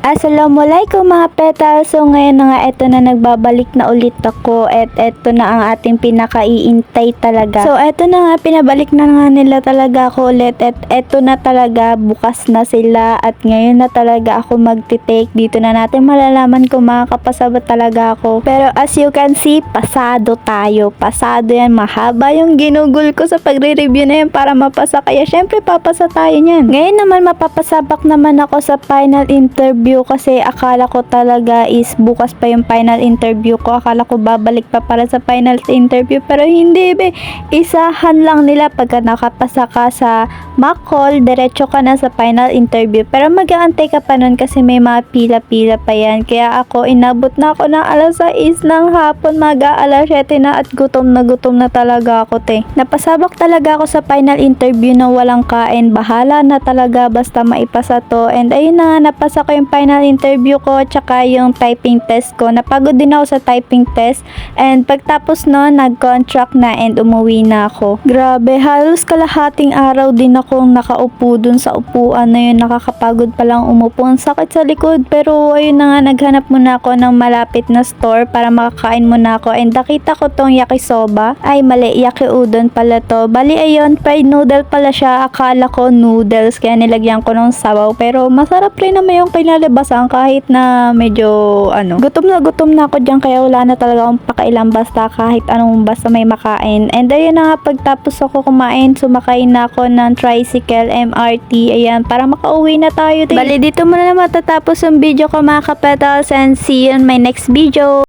Assalamualaikum mga petal. So ngayon na nga, eto na, nagbabalik na ulit ako at eto na ang ating pinakaiintay talaga. So eto na nga, pinabalik na nga nila talaga ako ulit at eto na talaga, bukas na sila at ngayon na talaga ako magti-take. Dito na natin malalaman kung makakapasa ba talaga ako. Pero as you can see, pasado tayo. Pasado yan, mahaba yung ginugol ko sa pagre-review na yan para mapasa. Kaya syempre papasa tayo niyan. Ngayon naman mapapasabak naman ako sa final interview kasi akala ko talaga is bukas pa yung final interview ko. Akala ko babalik pa para sa final interview pero hindi be. Isahan lang nila pagka nakapasa ka sa mock call, diretso ka na sa final interview. Pero mag-aantay ka pa nun kasi may mga pila-pila pa yan. Kaya ako inabot na ako ng alas 6 ng hapon, mag-aalas 7 na at gutom na talaga ako te. Napasabak talaga ako sa final interview na walang kain. Bahala na talaga basta maipasa to. And ayun na nga, napasa ko yung final interview ko tsaka yung typing test ko. Napagod din ako sa typing test and pagtapos nun nag-contract na and umuwi na ako. Grabe, halos kalahating araw din akong nakaupo dun sa upuan na yun. Nakakapagod palang umupo, ang sakit sa likod. Pero ayun na nga, naghanap muna ako ng malapit na store para makakain muna ako and nakita ko tong yakisoba. Ay mali, yaki udon pala to. Bali ayun, fried noodle pala siya. Akala ko noodles kaya nilagyan ko ng sabaw pero masarap rin naman yung kinalabasan kahit na medyo gutom na ako dyan kaya wala na talaga akong pakailan basta kahit anong basta may makain. And ayun na nga, pagtapos ako kumain, sumakay na ako ng tricycle, MRT, ayan, para makauwi na tayo. Bali dito muna na matatapos yung video ko mga kapetals and see you in my next video.